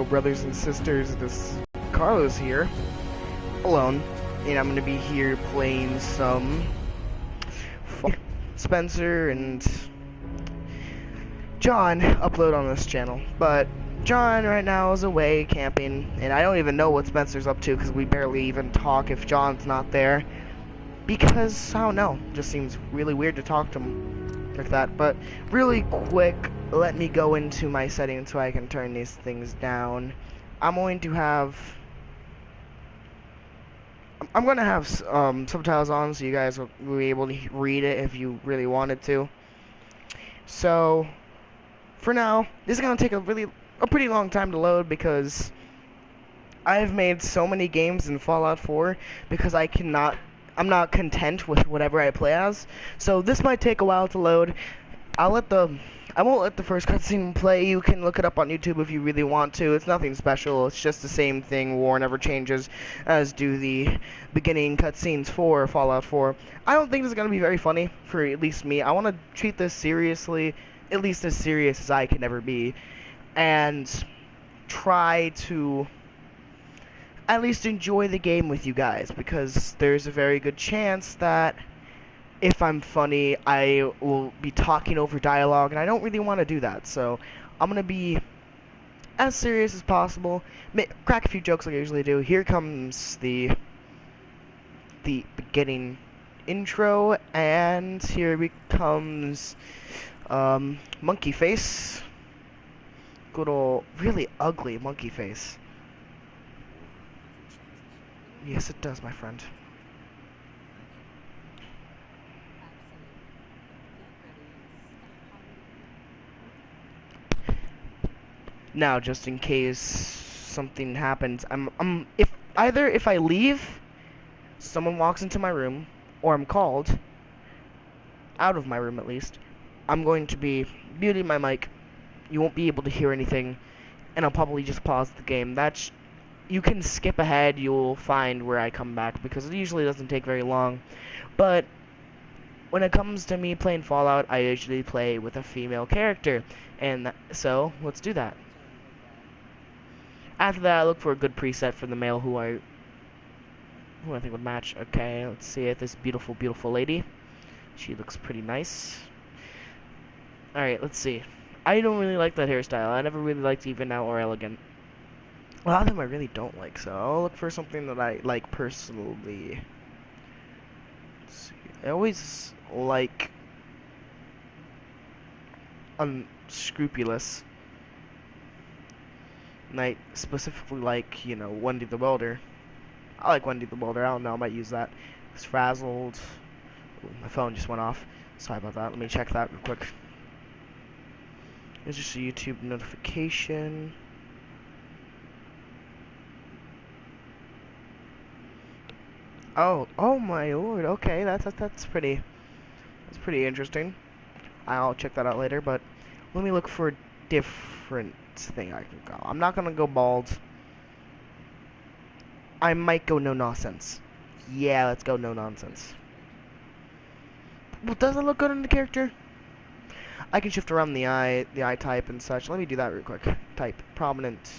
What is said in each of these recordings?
Brothers and sisters, this Carlos here, alone, and I'm gonna be here playing some Spencer and John upload on this channel. But John right now is away camping, and I don't even know what Spencer's up to because we barely even talk if John's not there. Because, I don't know, just seems really weird to talk to him like that. But really quick, let me go into my settings so I can turn these things down. I'm going to have subtitles on so you guys will be able to read it if you really wanted to. So for now, this is gonna take a pretty long time to load because I've made so many games in Fallout 4 because I'm not content with whatever I play as. So this might take a while to load. I won't let the first cutscene play. You can look it up on YouTube if you really want to. It's nothing special. It's just the same thing. War never changes, as do the beginning cutscenes for Fallout 4. I don't think this is going to be very funny, for at least me. I want to treat this seriously, at least as serious as I can ever be, and try to at least enjoy the game with you guys, because there's a very good chance that if I'm funny, I will be talking over dialogue, and I don't really want to do that. So I'm gonna be as serious as possible, crack a few jokes like I usually do. Here comes the beginning intro, and here becomes monkey face. Good old, really ugly monkey face. Yes, it does, my friend. Now, just in case something happens, if I leave, someone walks into my room, or I'm called out of my room at least, I'm going to be muting my mic. You won't be able to hear anything, and I'll probably just pause the game. You can skip ahead. You'll find where I come back because it usually doesn't take very long. But when it comes to me playing Fallout, I usually play with a female character, and so let's do that. After that, I look for a good preset for the male who I think would match. Okay, let's see if this beautiful, beautiful lady. She looks pretty nice. Alright, let's see. I don't really like that hairstyle. I never really liked Even Out or Elegant. A lot of them I really don't like, so I'll look for something that I like personally. Let's see. I always like unscrupulous. And I specifically like, Wendy the Welder. I like Wendy the Welder. I don't know, I might use that. It's frazzled. Ooh, my phone just went off. Sorry about that. Let me check that real quick. There's just a YouTube notification. Oh my lord. Okay, that's pretty interesting. I'll check that out later, but let me look for a different thing I can go. I'm not gonna go bald. I might go no nonsense. Yeah, let's go no nonsense. Well, does it look good in the character? I can shift around the eye type and such. Let me do that real quick. Type prominent.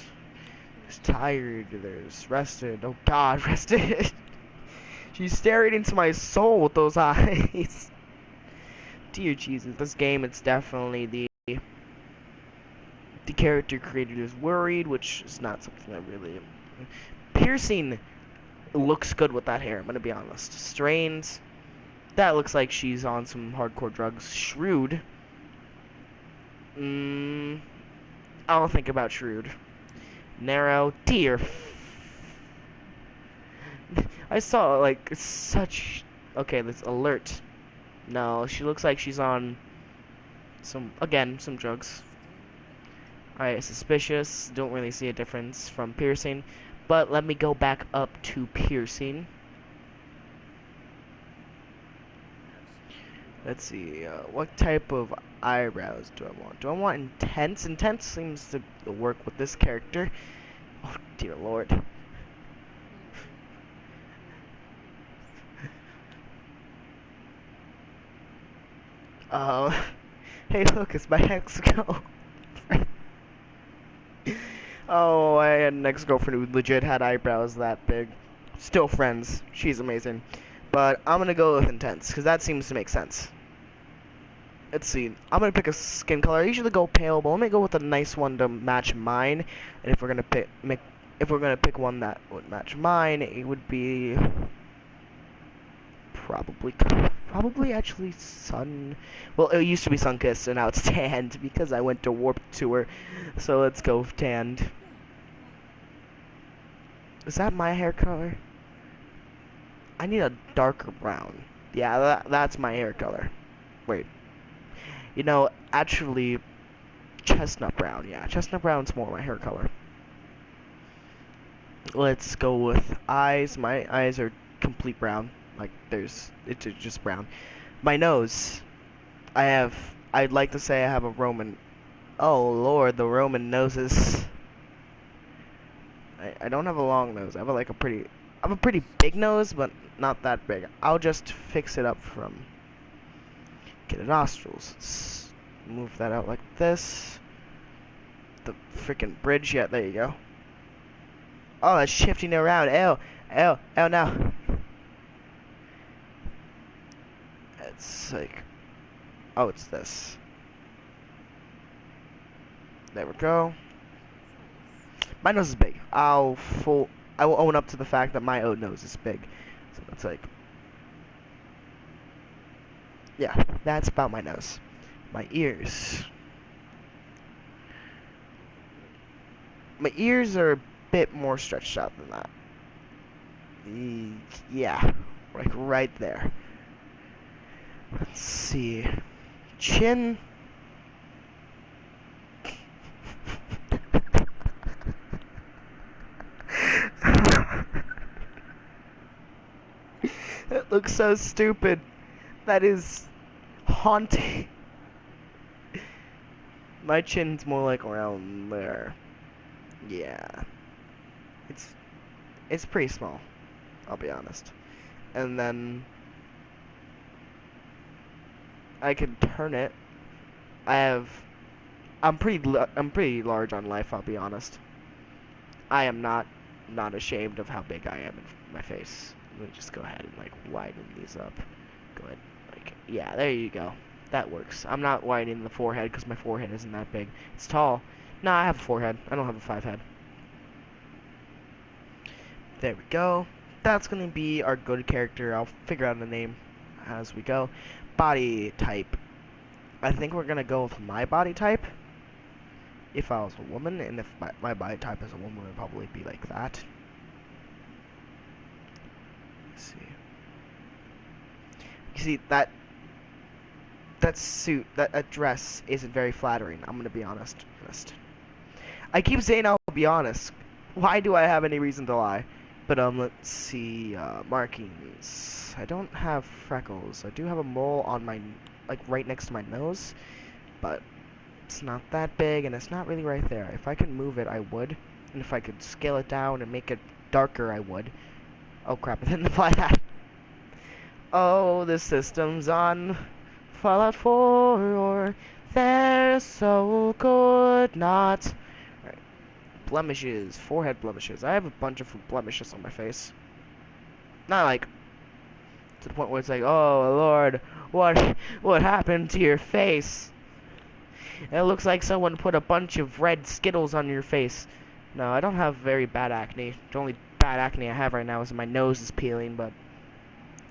There's tired. There's rested. Oh God, rested. She's staring into my soul with those eyes. Dear Jesus, this game, it's definitely the character creator is worried, which is not something I really. Piercing looks good with that hair. I'm gonna be honest. Strains, that looks like she's on some hardcore drugs. Shrewd. I'll think about Shrewd. Narrow. Dear. I saw, like, such... Okay, this alert. No, she looks like she's on some drugs. Alright, suspicious. Don't really see a difference from piercing. But let me go back up to piercing. Let's see, what type of eyebrows do I want? Do I want intense? Intense seems to work with this character. Oh, dear lord. Hey look, it's my ex-girlfriend. Oh, I had an ex-girlfriend who legit had eyebrows that big. Still friends. She's amazing. But I'm gonna go with intense, because that seems to make sense. Let's see. I'm gonna pick a skin color. I usually go pale, but let me go with a nice one to match mine. And if we're gonna pick one that would match mine, it would be probably actually Sun. Well, it used to be Sunkissed, and now it's Tanned because I went to Warp Tour. So let's go Tanned. Is that my hair color? I need a darker brown. Yeah, that's my hair color. Wait. You know, actually, chestnut brown. Yeah, chestnut brown's more my hair color. Let's go with eyes. My eyes are complete brown. Like, it's just brown. My nose. I'd like to say I have a Roman. Oh, Lord, the Roman noses. I don't have a long nose. I have a pretty big nose, but not that big. I'll just fix it up from. Get the nostrils. Let's move that out like this. The freaking bridge. Yeah, there you go. Oh, it's shifting around. Ew, no. It's like, oh, it's this. There we go. My nose is big. I will own up to the fact that my own nose is big. So it's like, yeah, that's about my nose. My ears. My ears are a bit more stretched out than that. Yeah, like right there. Let's see. Chin. That looks so stupid. That is haunting. My chin's more like around there. Yeah. It's pretty small, I'll be honest. And then I can turn it. I'm pretty large on life, I'll be honest. I am not ashamed of how big I am in my face. Let me just go ahead and like widen these up. Go ahead, like, yeah, there you go. That works. I'm not widening the forehead because my forehead isn't that big. It's tall. Nah, I have a forehead. I don't have a 5 head. There we go. That's gonna be our good character. I'll figure out a name as we go. Body type. I think we're gonna go with my body type. If I was a woman, and if my body type as a woman would probably be like that. Let's see. You see that suit, that dress isn't very flattering. I'm gonna be honest. I keep saying I'll be honest. Why do I have any reason to lie? But let's see. Markings. I don't have freckles. I do have a mole on my, like, right next to my nose, but it's not that big, and it's not really right there. If I could move it, I would. And if I could scale it down and make it darker, I would. Oh crap, I didn't apply that. Oh, the system's on Fallout 4, they're so good not. Right. Blemishes, forehead blemishes. I have a bunch of blemishes on my face. Not like to the point where it's like, oh Lord, what happened to your face? It looks like someone put a bunch of red Skittles on your face. No, I don't have very bad acne. The only bad acne I have right now is my nose is peeling, but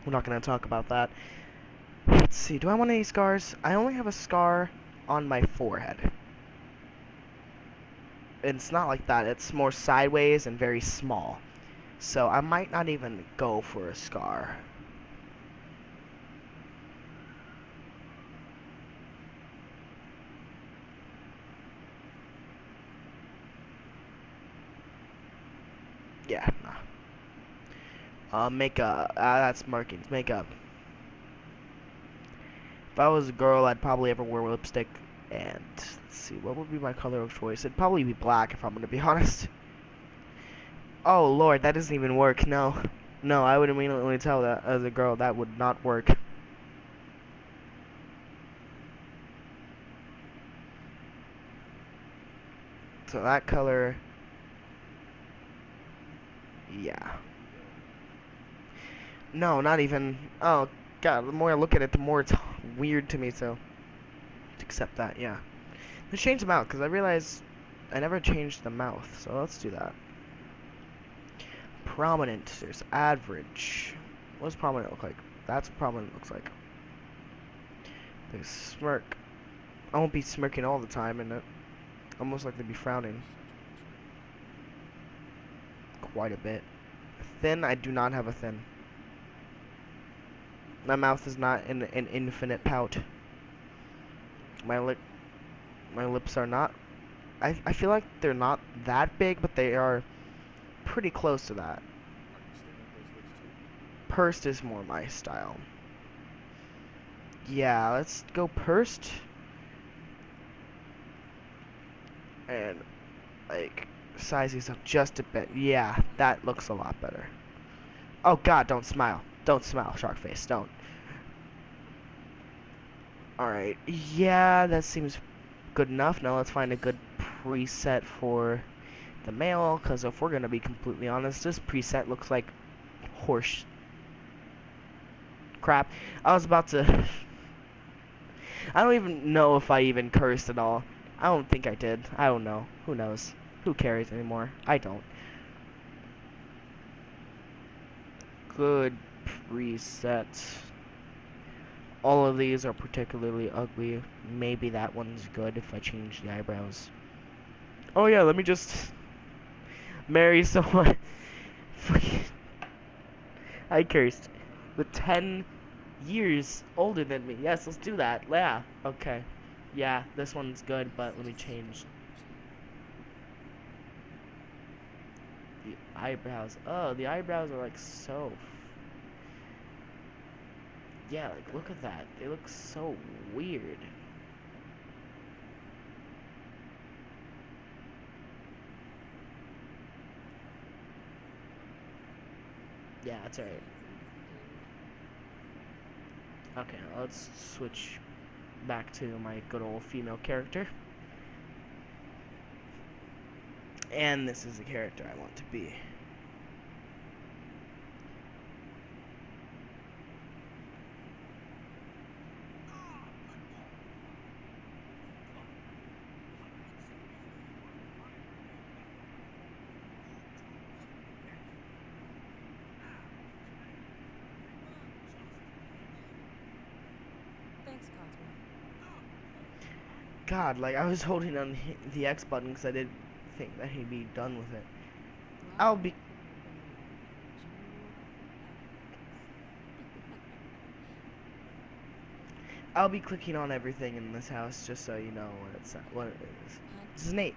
we're not going to talk about that. Let's see, do I want any scars? I only have a scar on my forehead. It's not like that, it's more sideways and very small. So I might not even go for a scar. Yeah, nah. Makeup. That's markings. Makeup. If I was a girl, I'd probably ever wear lipstick. And let's see, what would be my color of choice? It'd probably be black, if I'm gonna be honest. Oh Lord, that doesn't even work. No, I would immediately tell that as a girl that would not work. So that color Yeah. No, not even. Oh, God, the more I look at it, the more it's weird to me, so. Accept that, yeah. Let's change the mouth, because I realized I never changed the mouth, so let's do that. Prominent. There's average. What does prominent look like? That's what prominent looks like. There's smirk. I won't be smirking all the time, and it almost like they'd be frowning. Quite a bit. Thin, I do not have a thin. My mouth is not in an infinite pout. My lips are not. I feel like they're not that big, but they are pretty close to that. Pursed is more my style. Yeah, let's go pursed. And, like, size these up just a bit. Yeah, that looks a lot better. Oh, God, don't smile. Don't smile, shark face. Don't. Alright. Yeah, that seems good enough. Now let's find a good preset for the male, because if we're going to be completely honest, this preset looks like horse crap. I was about to... I don't even know if I even cursed at all. I don't think I did. I don't know. Who knows? Who cares anymore? I don't. Good preset. All of these are particularly ugly. Maybe that one's good if I change the eyebrows. Oh yeah, let me just marry someone. I cursed. With 10 years older than me. Yes, let's do that. Yeah. Okay. Yeah, this one's good, but let me change the eyebrows. Oh, the eyebrows are like so. Yeah, like look at that. They look so weird. Yeah, that's alright. Okay, let's switch back to my good old female character. And this is the character I want to be. God, like I was holding on the X button because I didn't think that he'd be done with it. I'll be I'll be clicking on everything in this house just so you know what it is. This is Nate.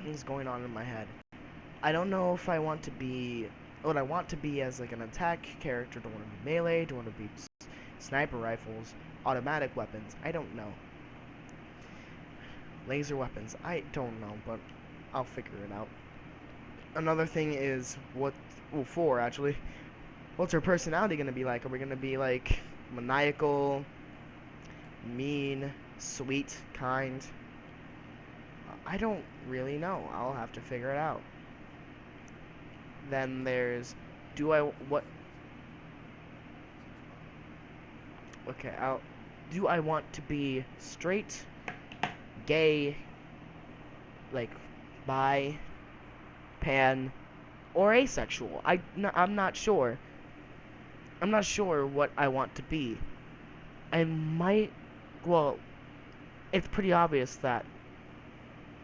What's going on in my head? I don't know if I want to be what I want to be as like an attack character. Do I want to be melee? Do I want to be sniper rifles, automatic weapons? I don't know. Laser weapons? I don't know, but I'll figure it out. Another thing is four actually. What's her personality gonna be like? Are we gonna be like maniacal, mean, sweet, kind? I don't really know. I'll have to figure it out. Then there's, okay, do I want to be straight, gay, like, bi, pan, or asexual? I'm not sure. I'm not sure what I want to be. I might, well, it's pretty obvious that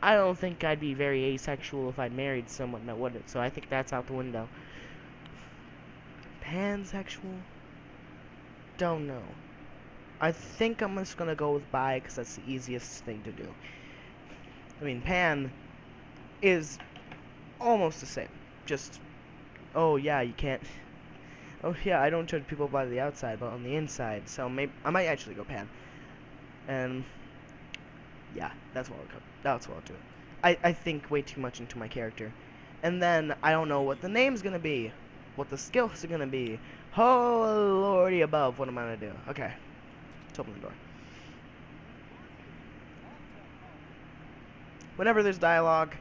I don't think I'd be very asexual if I married someone that wouldn't, so I think that's out the window. Pansexual? Don't know. I think I'm just gonna go with bi because that's the easiest thing to do. I mean, pan is almost the same. Just, oh yeah, you can't. Oh yeah, I don't judge people by the outside, but on the inside. So maybe I might actually go pan. And yeah, that's what I'll do. I think way too much into my character. And then I don't know what the name's gonna be, what the skills are gonna be. Oh lordy above, what am I gonna do? Okay, let's open the door. Whenever there's dialogue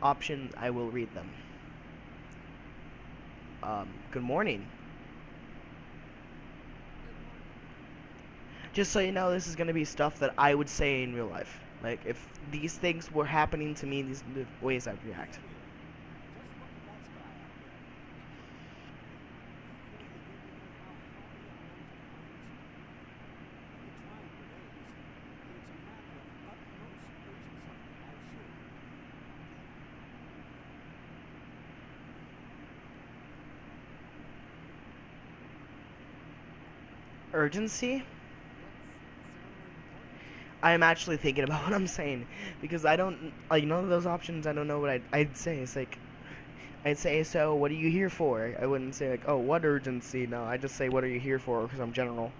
options, I will read them. Good morning. Just so you know, this is gonna be stuff that I would say in real life. Like, if these things were happening to me, these are the ways I'd react. Urgency? I'm actually thinking about what I'm saying because I don't like none of those options. I don't know what I'd say. It's like I'd say, so what are you here for? I wouldn't say like, oh, what urgency? No, I just say, what are you here for? Because I'm general.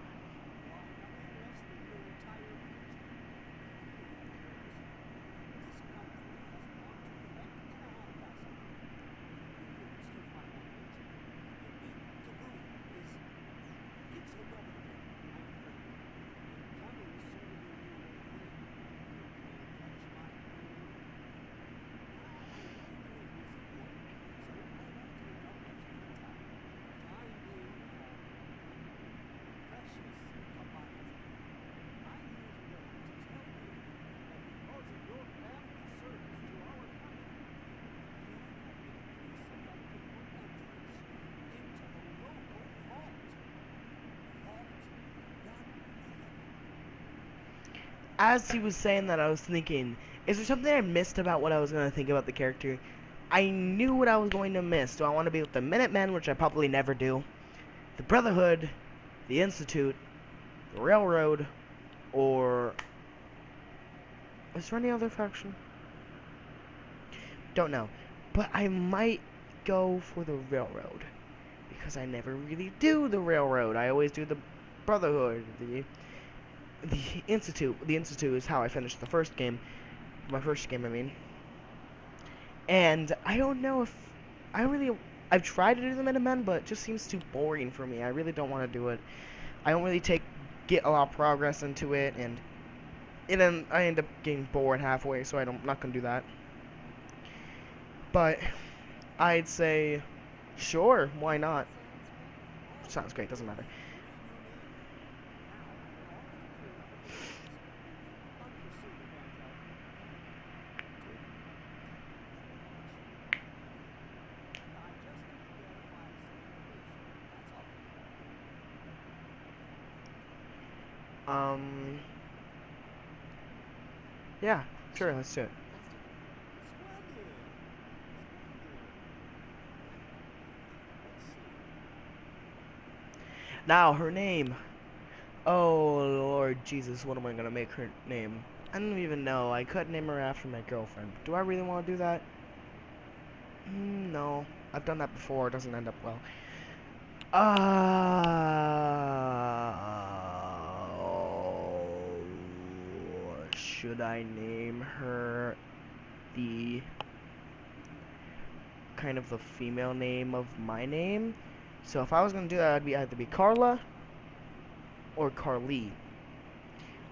As he was saying that, I was thinking, is there something I missed about what I was going to think about the character? I knew what I was going to miss. Do I want to be with the Minutemen, which I probably never do, the Brotherhood, the Institute, the Railroad, or is there any other faction? Don't know. But I might go for the Railroad because I never really do the Railroad. I always do the Brotherhood, the Institute. The Institute is how I finished the first game. My first game, I mean. And I don't know if I've tried to do the Minutemen, but it just seems too boring for me. I really don't want to do it. I don't really get a lot of progress into it, and then I end up getting bored halfway, so I'm not gonna do that. But I'd say, sure, why not? Sounds great. Doesn't matter. Um, yeah, sure, let's do it. Now, her name. Oh, Lord Jesus, what am I gonna make her name? I don't even know. I could name her after my girlfriend. Do I really want to do that? No. I've done that before. It doesn't end up well. Should I name her the kind of the female name of my name? So if I was gonna do that, I'd either be Carla or Carly.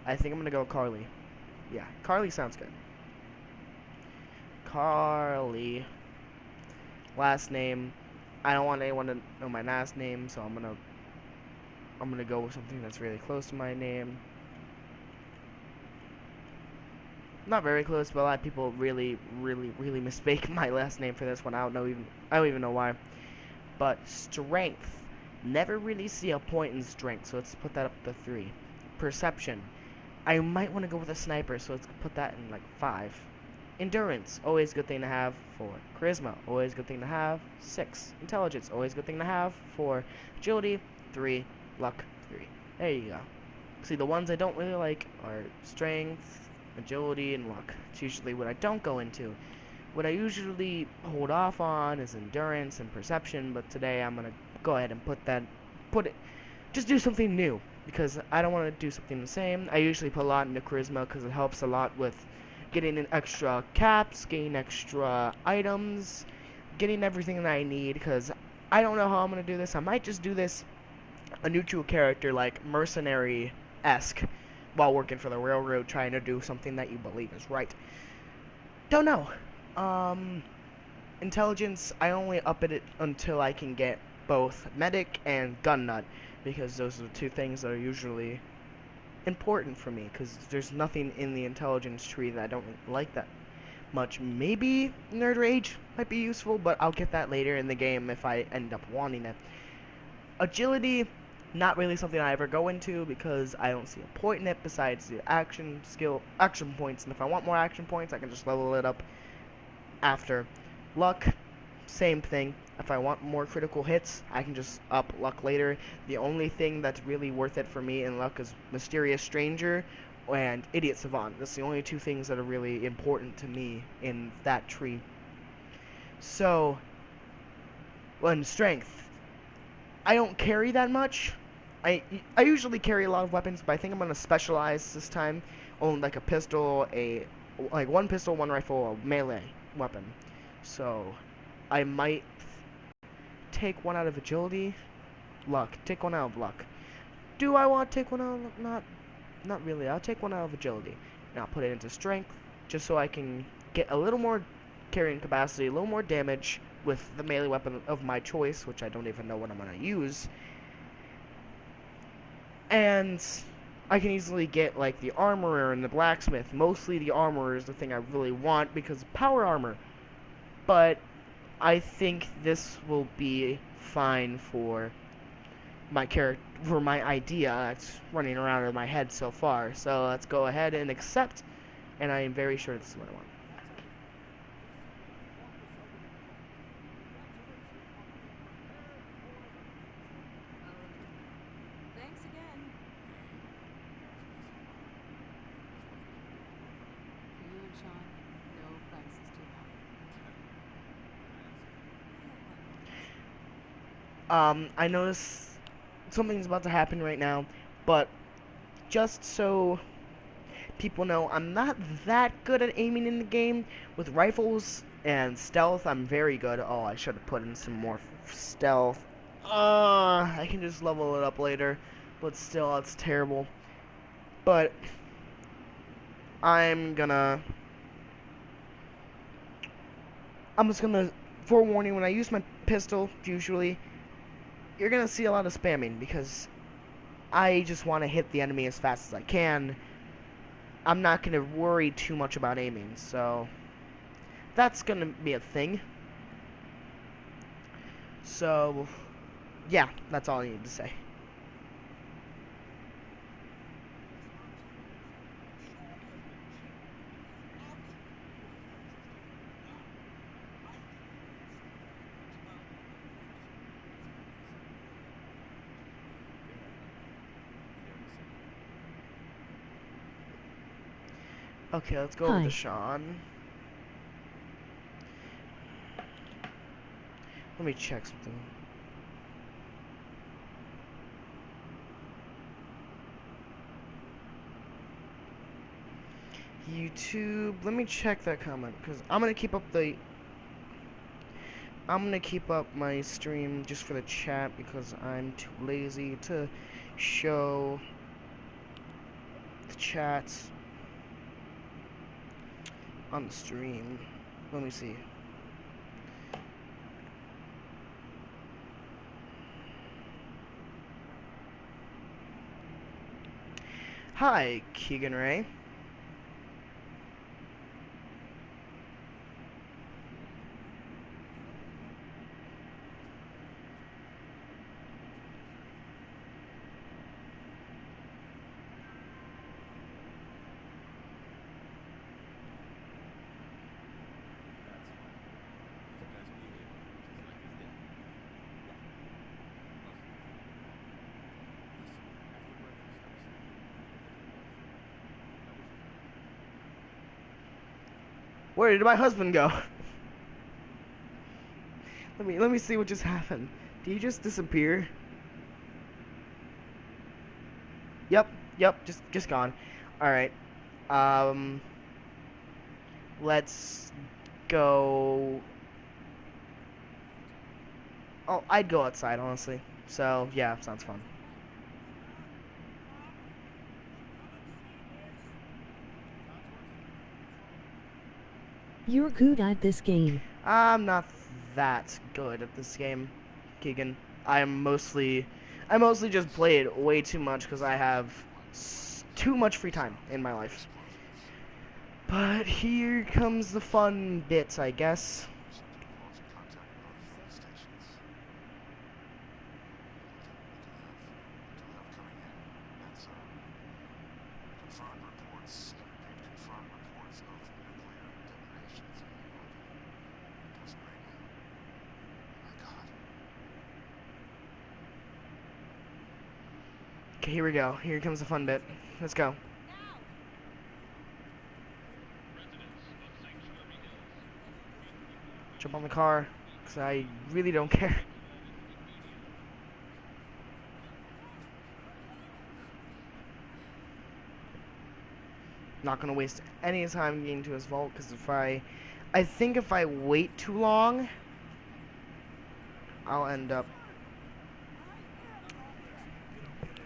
I think I'm gonna go Carly. Yeah, Carly sounds good. Carly. Last name. I don't want anyone to know my last name, so I'm gonna go with something that's really close to my name. Not very close, but a lot of people really mistake my last name for this one. I don't even know why. But strength. Never really see a point in strength, so let's put that up to 3. Perception. I might want to go with a sniper, so let's put that in like 5. Endurance, always a good thing to have. 4. Charisma, always a good thing to have. 6. Intelligence, always a good thing to have. 4. Agility, 3. Luck, 3. There you go. See, the ones I don't really like are strength, agility, and luck. It's usually what I don't go into. What I usually hold off on is endurance and perception, but today I'm gonna go ahead and just do something new, because I don't want to do something the same. I usually put a lot into charisma because it helps a lot with getting an extra caps, getting extra items, getting everything that I need, because I don't know how I'm going to do this. I might just do this a neutral character, like mercenary-esque, while working for the railroad, trying to do something that you believe is right. Don't know. Intelligence, I only up it until I can get both medic and gun nut, because those are the two things that are usually important for me, because there's nothing in the intelligence tree that I don't like that much. Maybe Nerd Rage might be useful, but I'll get that later in the game if I end up wanting it. Agility, not really something I ever go into, because I don't see a point in it besides the action points, and if I want more action points, I can just level it up after. Luck, same thing. If I want more critical hits, I can just up luck later. The only thing that's really worth it for me in luck is Mysterious Stranger and Idiot Savant. That's the only two things that are really important to me in that tree. So, in strength, I don't carry that much. I usually carry a lot of weapons, but I think I'm gonna specialize this time on like a pistol, one pistol, one rifle, a melee weapon. So I might take one out of agility, luck. Take one out of luck. Do I want to take one out of luck? Not really. I'll take one out of agility, and I'll put it into strength, just so I can get a little more carrying capacity, a little more damage with the melee weapon of my choice, which I don't even know what I'm gonna use. And I can easily get like the armorer and the blacksmith. Mostly the armorer is the thing I really want because power armor. But I think this will be fine for my idea that's running around in my head so far. So let's go ahead and accept, and I am very sure this is what I want. Thanks again. For you and Sean, no price is too high. I notice something's about to happen right now, but just so people know, I'm not that good at aiming in the game. With rifles and stealth, I'm very good. Oh, I should have put in some more stealth. I can just level it up later, but still, it's terrible. But I'm just gonna forewarning, when I use my pistol, usually, you're gonna see a lot of spamming, because I just want to hit the enemy as fast as I can. I'm not gonna worry too much about aiming, so that's gonna be a thing. So, yeah, that's all I need to say. Okay, let's go over to Sean. Let me check something. YouTube, let me check that comment, because I'm gonna keep up my stream just for the chat, because I'm too lazy to show the chats on the stream. Let me see. Hi, Keegan Ray. Where did my husband go? Let me see what just happened. Did he just disappear? Yep, just gone. Alright. Um let's go. Oh, I'd go outside, honestly. So, yeah, sounds fun. You're good at this game. I'm not that good at this game, Keegan. I mostly just play it way too much because I have too much free time in my life. But here comes the fun bits, I guess. Okay, here we go. Here comes the fun bit. Let's go. Jump on the car, because I really don't care. Not gonna waste any time getting to his vault, because I think if I wait too long, I'll end up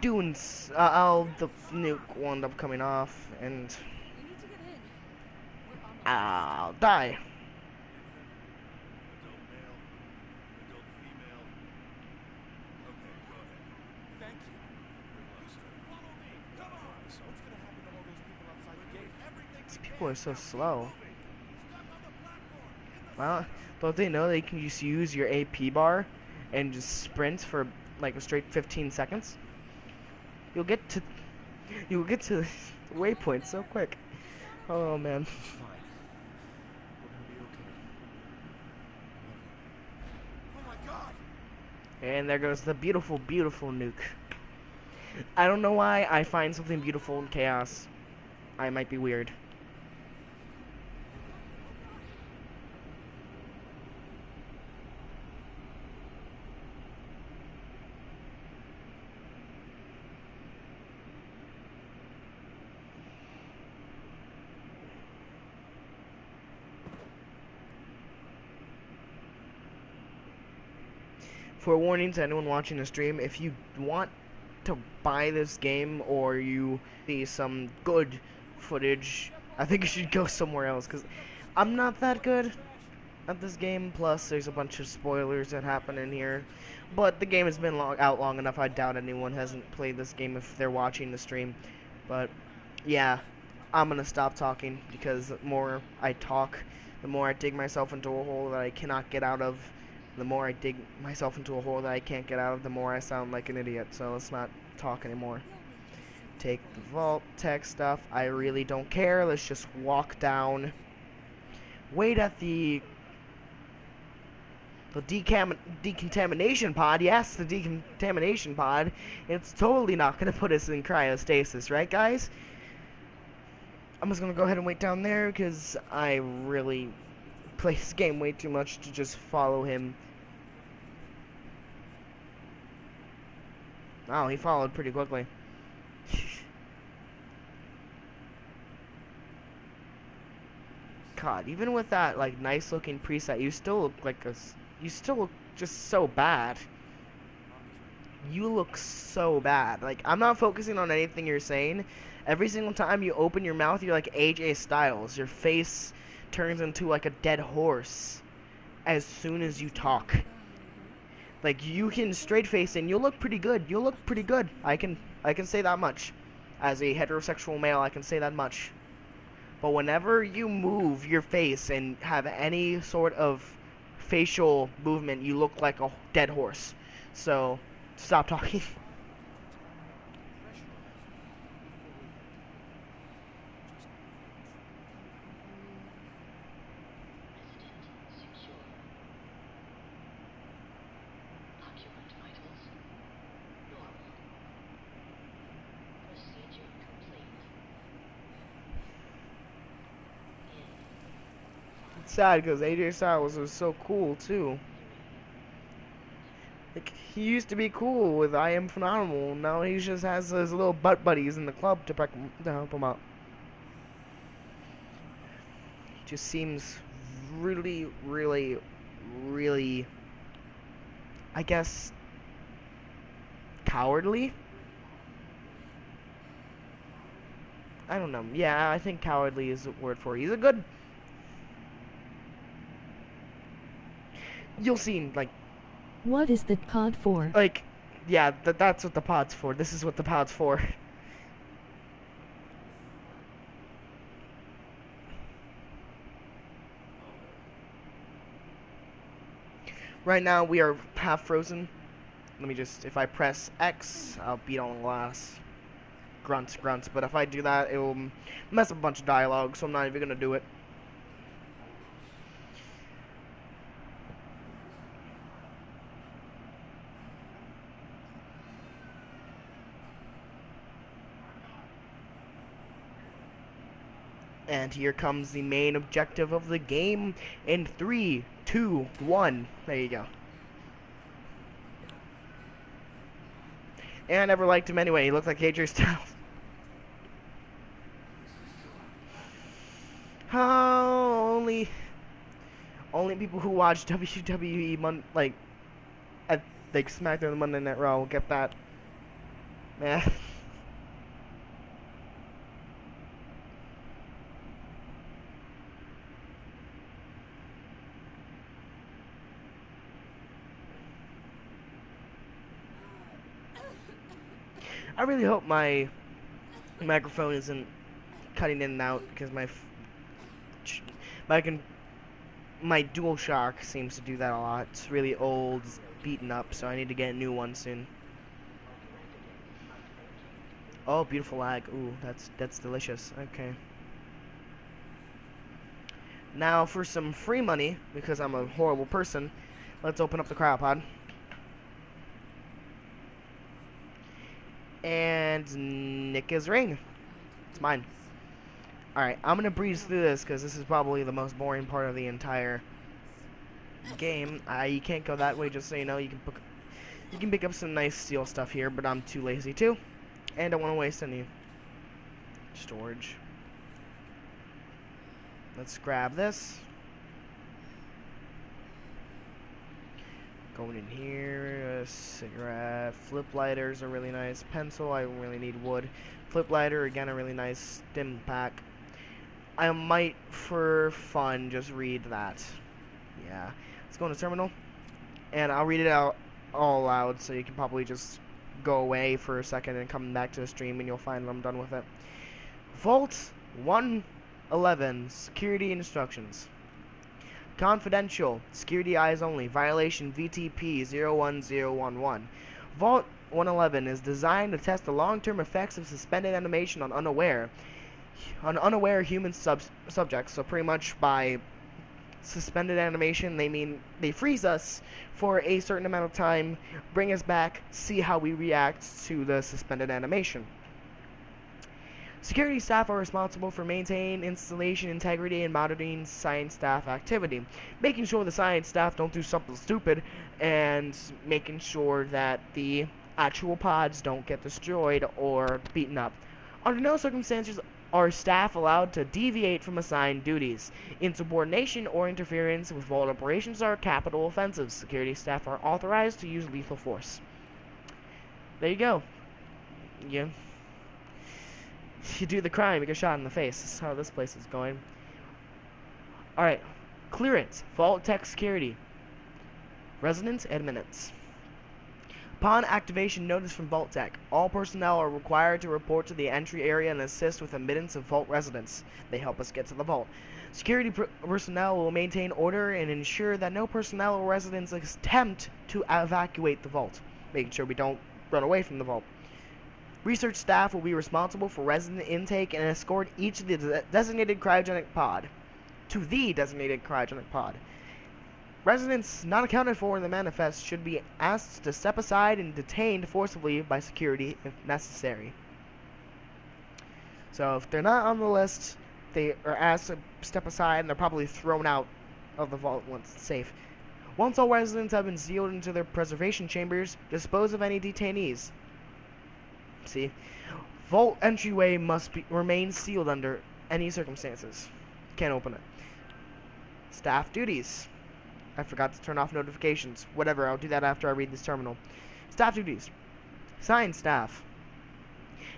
doing, the nuke will end up coming off, and We need to get in. We're on the I'll die. These people are so slow. Well, don't they know they can just use your AP bar and just sprint for like a straight 15 seconds? You'll get to the waypoint so quick. Oh man. And there goes the beautiful, beautiful nuke. I don't know why I find something beautiful in chaos. I might be weird. Forewarning to anyone watching the stream, if you want to buy this game or you see some good footage, I think you should go somewhere else, because I'm not that good at this game. Plus, there's a bunch of spoilers that happen in here. But the game has been out long enough, I doubt anyone hasn't played this game if they're watching the stream. But, yeah, I'm gonna stop talking, because the more I talk, the more I dig myself into a hole that I cannot get out of. The more I dig myself into a hole that I can't get out of, the more I sound like an idiot. So let's not talk anymore. Take the vault tech stuff. I really don't care. Let's just walk down. Wait at the decontamination pod. Yes, the decontamination pod. It's totally not going to put us in cryostasis, right, guys? I'm just going to go ahead and wait down there because I really play this game way too much to just follow him. Oh, he followed pretty quickly. God, even with that like nice looking preset, you still look like you still look just so bad. You look so bad. Like, I'm not focusing on anything you're saying. Every single time you open your mouth, you're like AJ Styles. Your face turns into like a dead horse as soon as you talk. Like, you can straight face and you'll look pretty good. You'll look pretty good. I can say that much. As a heterosexual male, I can say that much. But whenever you move your face and have any sort of facial movement, you look like a dead horse. So, stop talking. It's sad because AJ Styles was so cool too. Like, he used to be cool with I Am Phenomenal. Now he just has his little butt buddies in the club to help him out. just seems really, really, really, I guess, cowardly. I don't know. Yeah, I think cowardly is the word for it. He's a good. You'll see, What is the pod for? yeah, that's what the pod's for. This is what the pod's for. Right now, we are half frozen. Let me just, if I press X, I'll beat on the glass. Grunts, grunts. But if I do that, it will mess up a bunch of dialogue, so I'm not even going to do it. And here comes the main objective of the game in 3, 2, 1. There you go. And I never liked him anyway. He looked like AJ Styles. Only people who watch WWE like SmackDown and Monday Night Raw will get that. Yeah. I really hope my microphone isn't cutting in and out because my DualShock seems to do that a lot. It's really old, it's beaten up, so I need to get a new one soon. Oh, beautiful lag. Ooh, that's delicious. Okay. Now for some free money, because I'm a horrible person, let's open up the cryopod. And Nicka's ring. It's mine. Alright, I'm gonna breeze through this because this is probably the most boring part of the entire game. You can't go that way, just so you know. You can pick up some nice steel stuff here, but I'm too lazy to. And don't want to waste any storage. Let's grab this. Going in here, a cigarette, flip lighters are really nice, pencil, I really need wood, flip lighter, again a really nice stim pack. I might, for fun, just read that. Yeah, let's go into terminal, and I'll read it out all loud, so you can probably just go away for a second and come back to the stream, and you'll find I'm done with it. Vault 111, security instructions. Confidential. Security eyes only. Violation VTP 01011. Vault 111 is designed to test the long-term effects of suspended animation on unaware human subjects. So pretty much by suspended animation, they mean they freeze us for a certain amount of time, bring us back, see how we react to the suspended animation. Security staff are responsible for maintaining installation integrity and monitoring science staff activity, making sure the science staff don't do something stupid, and making sure that the actual pods don't get destroyed or beaten up. Under no circumstances are staff allowed to deviate from assigned duties. Insubordination or interference with vault operations are capital offenses. Security staff are authorized to use lethal force. There you go. Yeah. You do the crime, you get shot in the face. This is how this place is going. Alright. Clearance. Vault Tech Security. Residence admittance. Upon activation notice from Vault Tech, all personnel are required to report to the entry area and assist with admittance of Vault residents. They help us get to the Vault. Security personnel will maintain order and ensure that no personnel or residents attempt to evacuate the Vault, making sure we don't run away from the Vault. Research staff will be responsible for resident intake and escort each of the designated cryogenic pod to the designated cryogenic pod. Residents not accounted for in the manifest should be asked to step aside and detained forcibly by security if necessary. So if they're not on the list, they are asked to step aside and they're probably thrown out of the vault once it's safe. Once all residents have been sealed into their preservation chambers, dispose of any detainees. See, vault entryway must remain sealed under any circumstances. Can't open it. Staff duties. I forgot to turn off notifications. Whatever, I'll do that after I read this terminal. Staff duties. Science staff.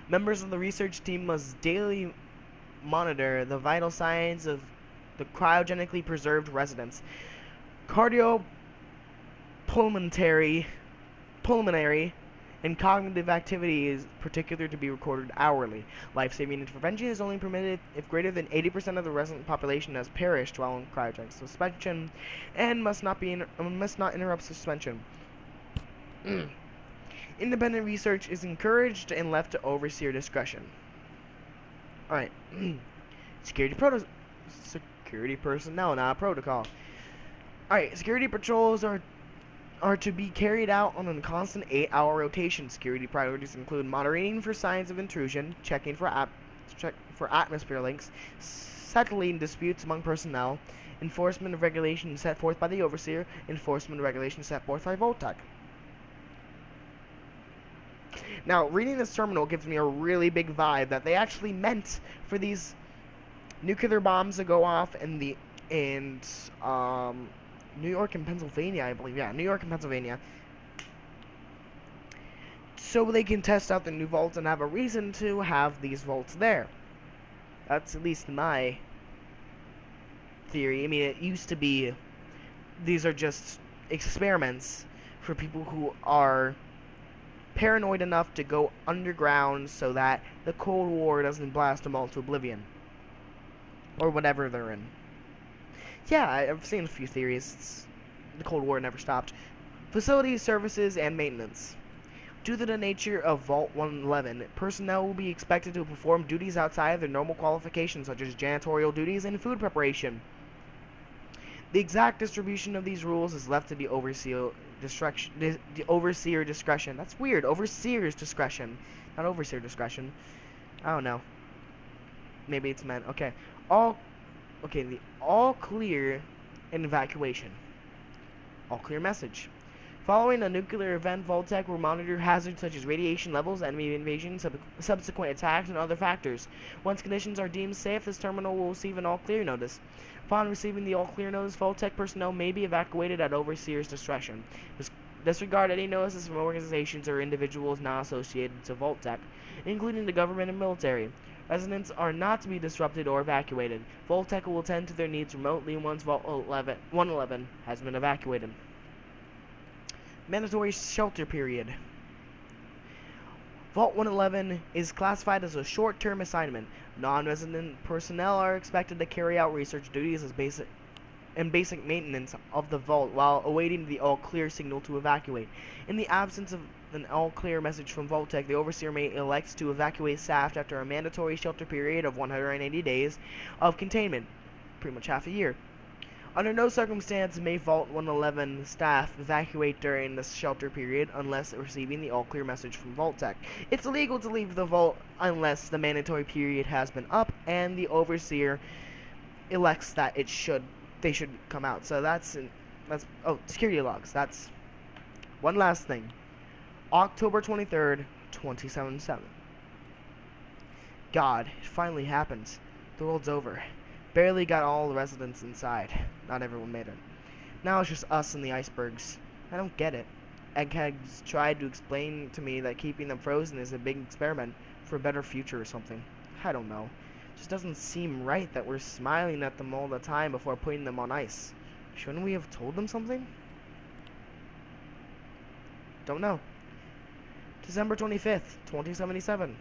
Members of the research team must daily monitor the vital signs of the cryogenically preserved residents. Cardiopulmonary and cognitive activity is particular to be recorded hourly. Life-saving intervention is only permitted if greater than 80% of the resident population has perished while in cryogenic suspension, and must not interrupt suspension. Independent research is encouraged and left to overseer discretion. Alright. Security personnel, not protocol. Alright, security patrols are to be carried out on a constant 8-hour rotation. Security priorities include monitoring for signs of intrusion, checking for atmosphere links, settling disputes among personnel, enforcement of regulations set forth by the overseer, enforcement of regulations set forth by Vault-Tec. Now, reading this terminal gives me a really big vibe that they actually meant for these nuclear bombs to go off in New York and Pennsylvania, I believe. Yeah, New York and Pennsylvania. So they can test out the new vaults and have a reason to have these vaults there. That's at least my theory. I mean, it used to be these are just experiments for people who are paranoid enough to go underground so that the Cold War doesn't blast them all to oblivion. Or whatever they're in. Yeah, I've seen a few theories. The Cold War never stopped. Facilities, services, and maintenance. Due to the nature of Vault 111, personnel will be expected to perform duties outside of their normal qualifications, such as janitorial duties and food preparation. The exact distribution of these rules is left to the overseer discretion. That's weird. Overseer's discretion. Not overseer discretion. I don't know. Maybe it's meant. Okay. The all clear and evacuation. All clear message. Following a nuclear event, Vault-Tec will monitor hazards such as radiation levels, enemy invasion, subsequent attacks, and other factors. Once conditions are deemed safe, this terminal will receive an all clear notice. Upon receiving the all clear notice, Vault-Tec personnel may be evacuated at overseer's discretion. Disregard any notices from organizations or individuals not associated to Vault-Tec, including the government and military. Residents are not to be disrupted or evacuated. Vault-Tec will attend to their needs remotely once Vault 111 has been evacuated. Mandatory shelter period. Vault 111 is classified as a short-term assignment. Non-resident personnel are expected to carry out research duties as basic maintenance of the vault while awaiting the all-clear signal to evacuate. In the absence of an all-clear message from Vault-Tec, the overseer may elect to evacuate staff after a mandatory shelter period of 180 days of containment, pretty much half a year. Under no circumstance may Vault 111 staff evacuate during the shelter period unless receiving the all-clear message from Vault-Tec. It's illegal to leave the vault unless the mandatory period has been up and the overseer elects that they should come out. So that's security logs. That's one last thing. October 23rd, 2077. God, it finally happened. The world's over. Barely got all the residents inside. Not everyone made it. Now it's just us and the icebergs. I don't get it. Eggheads tried to explain to me that keeping them frozen is a big experiment for a better future or something. I don't know. It just doesn't seem right that we're smiling at them all the time before putting them on ice. Shouldn't we have told them something? Don't know. December 25th, 2077.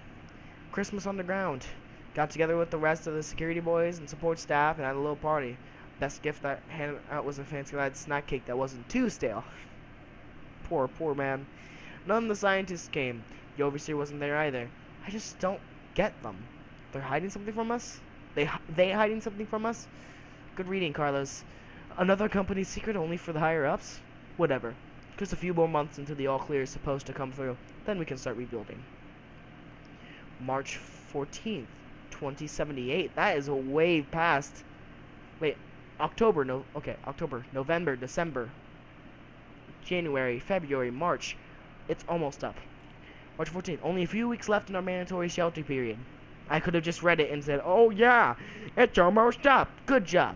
Christmas on the ground. Got together with the rest of the security boys and support staff and had a little party. Best gift I handed out was a fancy-lad snack cake that wasn't too stale. Poor man. None of the scientists came. The overseer wasn't there either. I just don't get them. They're hiding something from us? They hiding something from us? Good reading, Carlos. Another company's secret only for the higher-ups? Whatever. Just a few more months until the all-clear is supposed to come through. Then we can start rebuilding. March 14th. 2078. That is a way past. Wait, October, November, December, January, February, March. It's almost up. March 14th. Only a few weeks left in our mandatory shelter period. I could have just read it and said, oh yeah, it's almost up. Good job.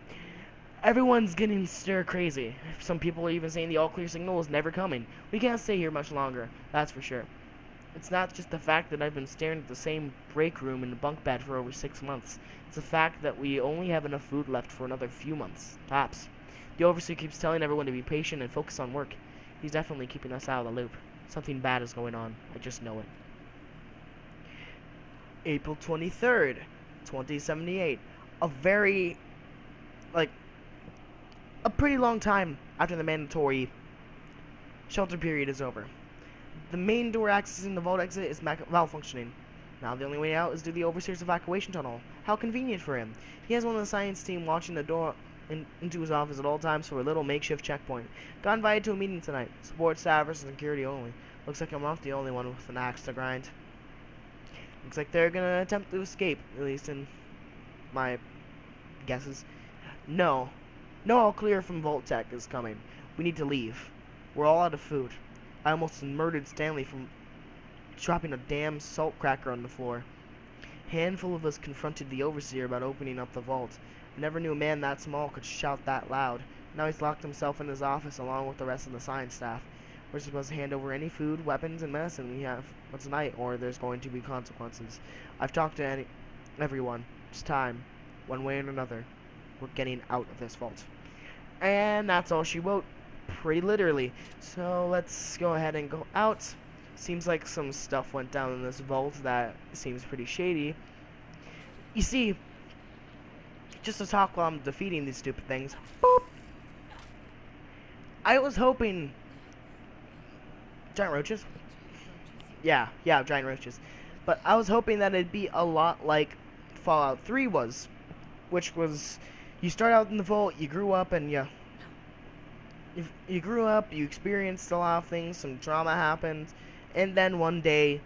Everyone's getting stir crazy. Some people are even saying the all clear signal is never coming. We can't stay here much longer, that's for sure. It's not just the fact that I've been staring at the same break room in the bunk bed for over 6 months. It's the fact that we only have enough food left for another few months, tops. The overseer keeps telling everyone to be patient and focus on work. He's definitely keeping us out of the loop. Something bad is going on. I just know it. April 23rd, 2078. A very, a pretty long time after the mandatory shelter period is over. The main door accessing the vault exit is malfunctioning. Now the only way out is through the Overseer's evacuation tunnel. How convenient for him. He has one of the science team watching the door into his office at all times for a little makeshift checkpoint. Got invited to a meeting tonight. Support staff versus security only. Looks like I'm not the only one with an axe to grind. Looks like they're gonna attempt to escape, at least in my guesses. No. No all clear from Vault Tech is coming. We need to leave. We're all out of food. I almost murdered Stanley from dropping a damn salt cracker on the floor. A handful of us confronted the Overseer about opening up the vault. I never knew a man that small could shout that loud. Now he's locked himself in his office along with the rest of the science staff. We're supposed to hand over any food, weapons, and medicine we have tonight, or there's going to be consequences. I've talked to everyone. It's time. One way or another. We're getting out of this vault. And that's all she wrote. Pretty literally. So let's go ahead and go out. Seems like some stuff went down in this vault that seems pretty shady. You see, just to talk while I'm defeating these stupid things. Boop. I was hoping... Giant roaches? Yeah, giant roaches. But I was hoping that it'd be a lot like Fallout 3 was. Which was, you start out in the vault, you grew up, and you grew up, you experienced a lot of things, some drama happened, and then one day,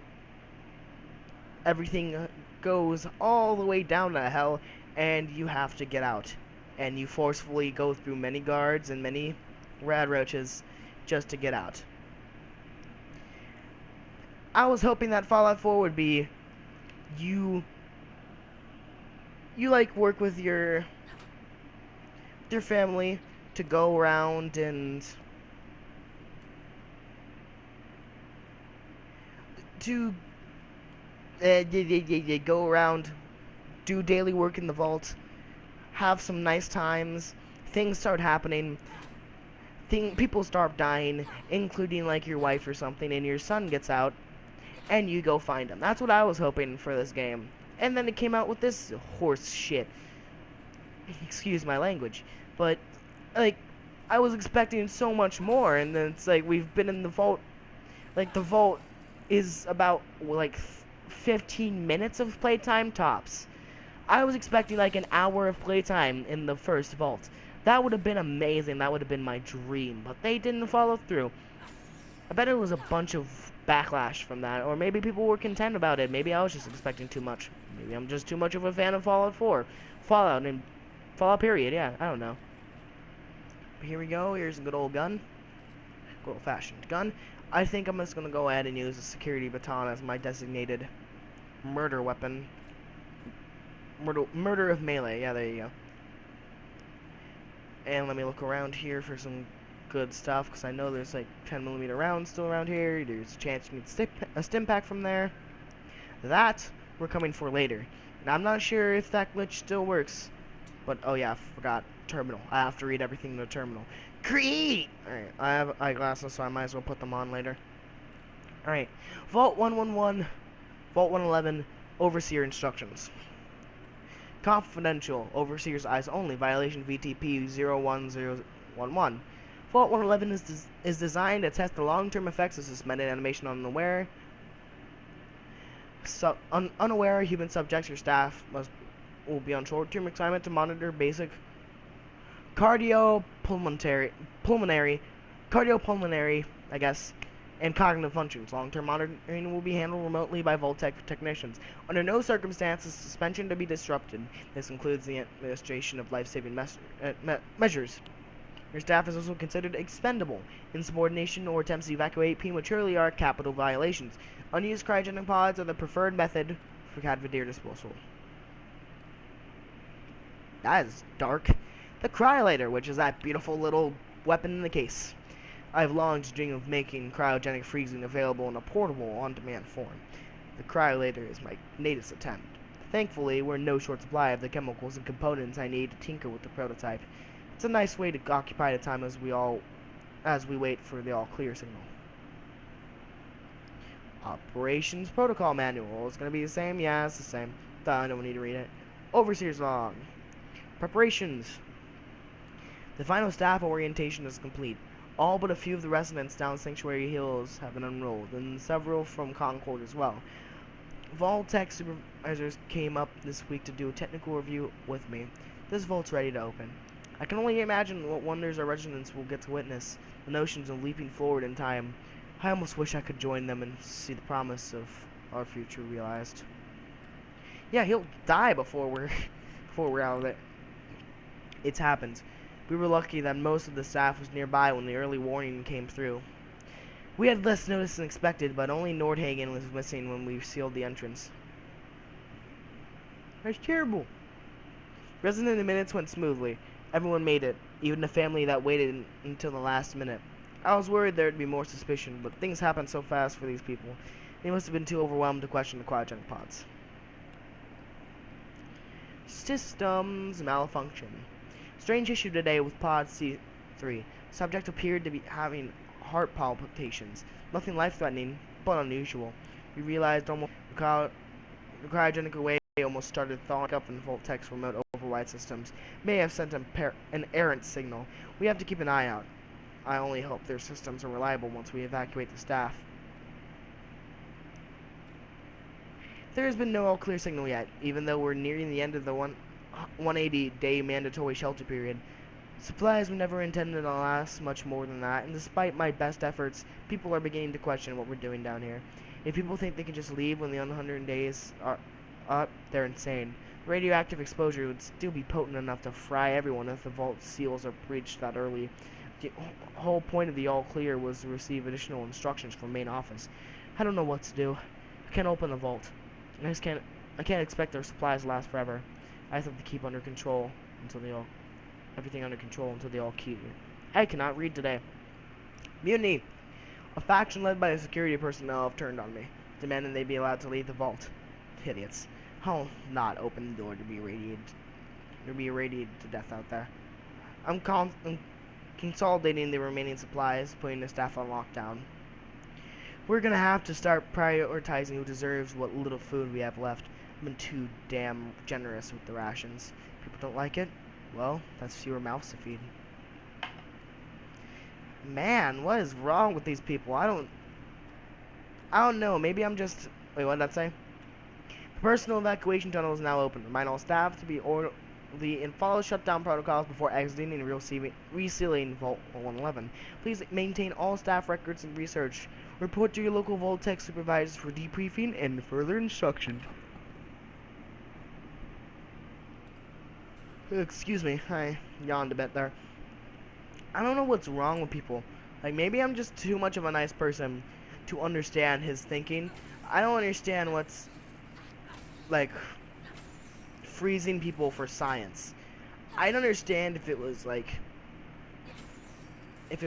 everything goes all the way down to hell, and you have to get out. And you forcefully go through many guards and many rad roaches just to get out. I was hoping that Fallout 4 would be, you like work with your family to go around and to go around, do daily work in the vault, have some nice times, things start happening, people start dying, including like your wife or something, and your son gets out, and you go find him. That's what I was hoping for this game. And then it came out with this horse shit. Excuse my language. But, like, I was expecting so much more, and then it's like, we've been in the vault. Like, the vault is about, like, 15 minutes of playtime tops. I was expecting, like, an hour of playtime in the first vault. That would have been amazing. That would have been my dream. But they didn't follow through. I bet it was a bunch of backlash from that, or maybe people were content about it. Maybe I was just expecting too much. Maybe I'm just too much of a fan of Fallout 4. Fallout period, yeah, I don't know. But here we go, here's a good old gun. Good old fashioned gun. I think I'm just gonna go ahead and use a security baton as my designated murder weapon. Murder of melee, yeah, there you go. And let me look around here for some good stuff, because I know there's like 10mm rounds still around here. There's a chance you need a stim pack from there. That we're coming for later. Now I'm not sure if that glitch still works, but oh yeah, I forgot terminal. I have to read everything in the terminal. Create. All right, I have eyeglasses, so I might as well put them on later. All right, Vault 111, Vault 111, Overseer instructions. Confidential, Overseer's eyes only. Violation VTP 01011. Vault 111 is designed to test the long-term effects of suspended animation on unaware. Unaware human subjects or staff will be on short-term assignment to monitor basic cardiopulmonary, I guess, and cognitive functions. Long-term monitoring will be handled remotely by Vault Tech technicians. Under no circumstances suspension to be disrupted. This includes the administration of life-saving measures. Your staff is also considered expendable. Insubordination or attempts to evacuate prematurely are capital violations. Unused cryogenic pods are the preferred method for Cadvadir disposal. That is dark. The Cryolator, which is that beautiful little weapon in the case. I've long dreamed of making cryogenic freezing available in a portable, on-demand form. The Cryolator is my latest attempt. Thankfully, we're in no short supply of the chemicals and components I need to tinker with the prototype. It's a nice way to occupy the time as we wait for the all-clear signal. Operations Protocol Manual. It's going to be the same? Yeah, it's the same. I don't need to read it. Overseer's Log. Preparations. The final staff orientation is complete. All but a few of the residents down Sanctuary Hills have been enrolled, and several from Concord as well. Vault-Tec supervisors came up this week to do a technical review with me. This vault's ready to open. I can only imagine what wonders our residents will get to witness, the notions of leaping forward in time. I almost wish I could join them and see the promise of our future realized. Yeah, he'll die before we're out of it. It's happened. We were lucky that most of the staff was nearby when the early warning came through. We had less notice than expected, but only Nordhagen was missing when we sealed the entrance. That's terrible. Resident minutes went smoothly. Everyone made it, even the family that waited until the last minute. I was worried there would be more suspicion, but things happened so fast for these people. They must have been too overwhelmed to question the cryogenic pods. Systems malfunction. Strange issue today with pod C3. Subject appeared to be having heart palpitations. Nothing life-threatening, but unusual. We realized almost the cryogenic array almost started thawing up, and Vault-Tec's remote override systems may have sent an errant signal. We have to keep an eye out. I only hope their systems are reliable once we evacuate the staff. There has been no all-clear signal yet, even though we're nearing the end of the 180-day mandatory shelter period. Supplies were never intended to last much more than that, and despite my best efforts, people are beginning to question what we're doing down here. If people think they can just leave when the 100 days are up, they're insane. Radioactive exposure would still be potent enough to fry everyone if the vault seals are breached that early. The whole point of the all-clear was to receive additional instructions from main office. I don't know what to do. I can't open the vault. I can't expect their supplies to last forever. I have to keep everything under control until they all clear. I cannot read today. Mutiny. A faction led by the security personnel have turned on me, demanding they be allowed to leave the vault. Idiots. I'll not open the door to be irradiated to death out there. I'm consolidating the remaining supplies, putting the staff on lockdown. We're gonna have to start prioritizing who deserves what little food we have left. I've been too damn generous with the rations. People don't like it? Well, that's fewer mouths to feed. Man, what is wrong with these people? I don't know. Maybe I'm just... Wait, what did that say? The personal evacuation tunnel is now open. Remind all staff to be orderly and follow shutdown protocols before exiting and resealing Vault 111. Please maintain all staff records and research. Report to your local Vault-Tec supervisors for debriefing and further instruction. Excuse me, I yawned a bit there. I don't know what's wrong with people. Like, maybe I'm just too much of a nice person to understand his thinking. I don't understand what's, like, freezing people for science. I'd understand if it was, like, if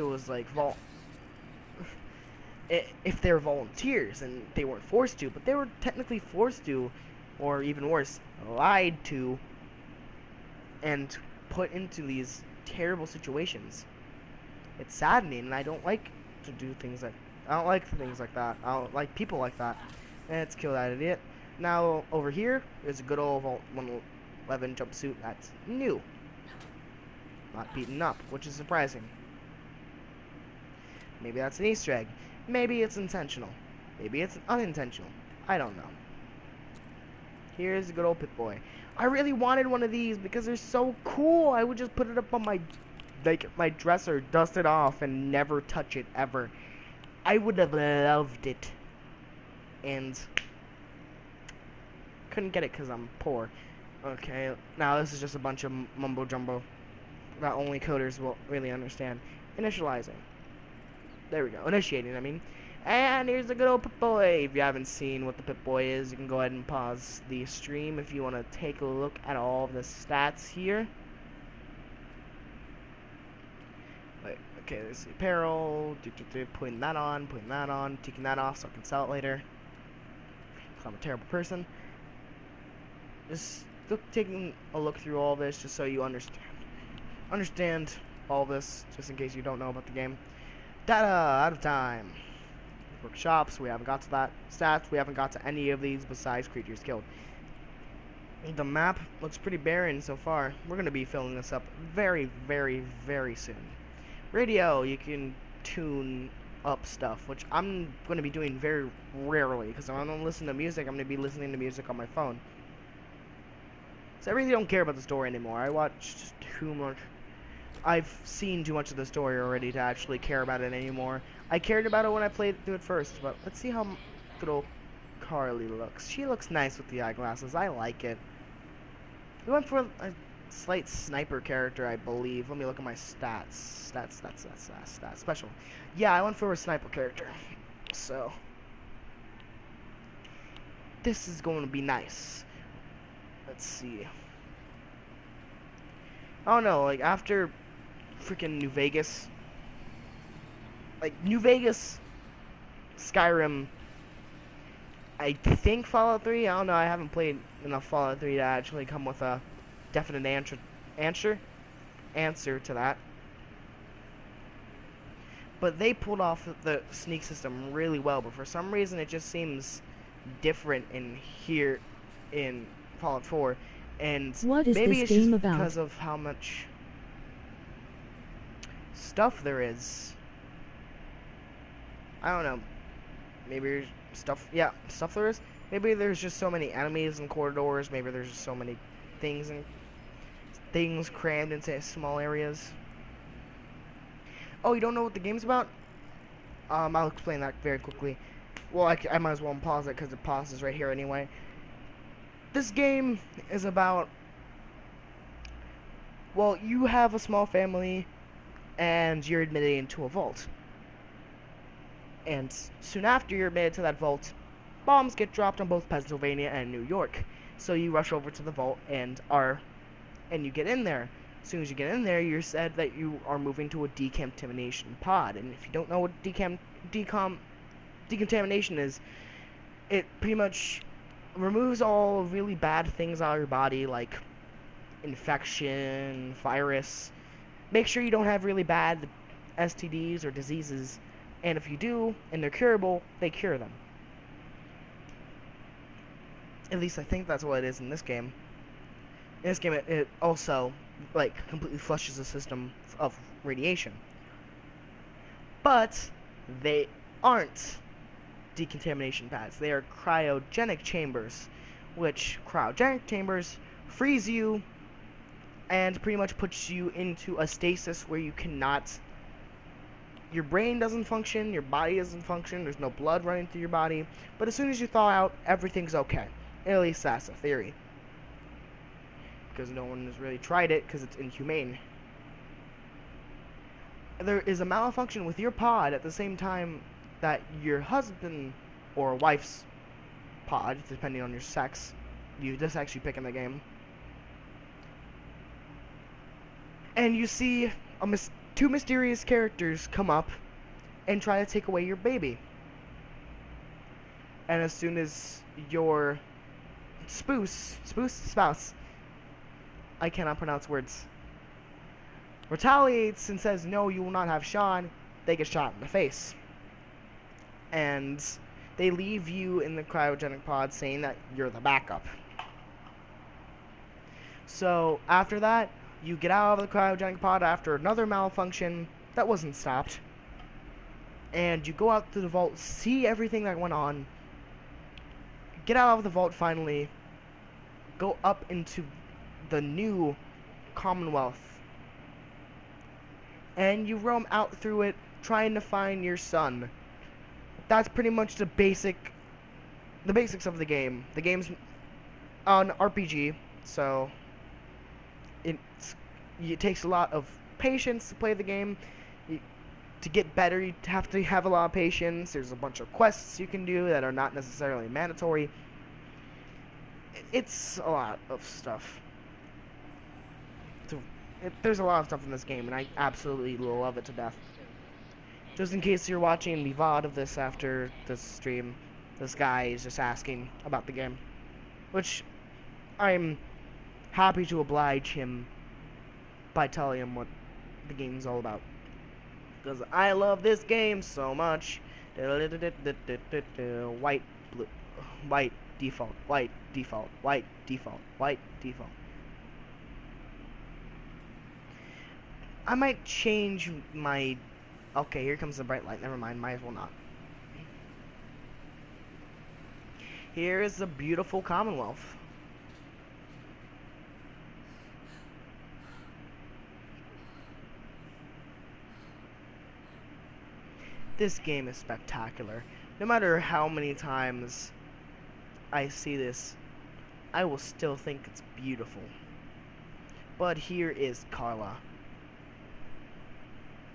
they're volunteers and they weren't forced to, but they were technically forced to, or even worse, lied to, and put into these terrible situations. It's saddening, and I don't like to do things like I don't like things like that. I don't like people like that. Let's kill that idiot. Now over here is a good old Vault 111 jumpsuit that's new, not beaten up, which is surprising. Maybe that's an Easter egg. Maybe it's intentional. Maybe it's unintentional. I don't know. Here's a good old Pip-Boy. I really wanted one of these because they're so cool. I would just put it up on my dresser, dust it off, and never touch it ever. I would have loved it. And couldn't get it because I'm poor. Okay, now this is just a bunch of mumbo jumbo that only coders will really understand. Initializing. There we go. Initiating, I mean. And here's the good old Pip-Boy. If you haven't seen what the Pip-Boy is, you can go ahead and pause the stream if you want to take a look at all of the stats here. Like, okay, there's the apparel, putting that on, taking that off so I can sell it later. 'Cause I'm a terrible person. Just taking a look through all this just so you understand all this, just in case you don't know about the game. Data out of time. Workshops, we haven't got to that. Stats, we haven't got to any of these besides creatures killed. The map looks pretty barren so far. We're going to be filling this up very, very, very soon. Radio, you can tune up stuff, which I'm going to be doing very rarely, because when I don't listen to music, I'm going to be listening to music on my phone. So I really don't care about the story anymore. I watched too much. I've seen too much of the story already to actually care about it anymore. I cared about it when I played through it first, but let's see how good old Carly looks. She looks nice with the eyeglasses. I like it. We went for a slight sniper character, I believe. Let me look at my stats. Stats. Special. Yeah, I went for a sniper character. So this is going to be nice. Let's see. I don't know, like, after freaking New Vegas, Skyrim, I think Fallout 3, I don't know, I haven't played enough Fallout 3 to actually come with a definite answer to that. But they pulled off the sneak system really well, but for some reason it just seems different in here in Fallout 4, and What is maybe this it's just game about? because of how much stuff there is. I don't know. Maybe stuff there is. Maybe there's just so many enemies and corridors. Maybe there's just so many things crammed into small areas. Oh, you don't know what the game's about? I'll explain that very quickly. Well, I might as well pause it because it pauses right here anyway. This game is about, well, you have a small family and you're admitted into a vault. And soon after you're admitted to that vault, bombs get dropped on both Pennsylvania and New York. So you rush over to the vault and you get in there. As soon as you get in there, you're said that you are moving to a decontamination pod. And if you don't know what decontamination is, it pretty much removes all really bad things out of your body, like infection, virus. Make sure you don't have really bad STDs or diseases, and if you do, and they're curable, they cure them. At least I think that's what it is in this game. In this game, it also, like, completely flushes the system of radiation. But they aren't decontamination pads. They are cryogenic chambers, which cryogenic chambers freeze you and pretty much puts you into a stasis where you cannot, your brain doesn't function, your body doesn't function, there's no blood running through your body, but as soon as you thaw out, everything's okay. At least that's a theory, because no one has really tried it because it's inhumane. There is a malfunction with your pod at the same time that your husband or wife's pod, depending on your sex, the sex you pick in the game, and you see two mysterious characters come up and try to take away your baby. And as soon as your spouse, I cannot pronounce words, retaliates and says, no, you will not have Sean, they get shot in the face. And they leave you in the cryogenic pod saying that you're the backup. So after that, you get out of the cryogenic pod after another malfunction that wasn't stopped, and you go out to the vault, see everything that went on, get out of the vault finally, go up into the new Commonwealth, and you roam out through it trying to find your son. That's pretty much the basics of the game. The game's an RPG, so it takes a lot of patience to play the game. To get better, you have to have a lot of patience. There's a bunch of quests you can do that are not necessarily mandatory. It's a lot of stuff to There's a lot of stuff in this game, and I absolutely love it to death. Just in case you're watching the VOD of this after this stream, this guy is just asking about the game, which I'm happy to oblige him by telling him what the game's all about. Because I love this game so much. White, blue, white, default, white, default, white, default, white, default. I might change my... Okay, here comes the bright light. Never mind, might as well not. Here is the beautiful Commonwealth. This game is spectacular. No matter how many times I see this, I will still think it's beautiful. But here is Carla.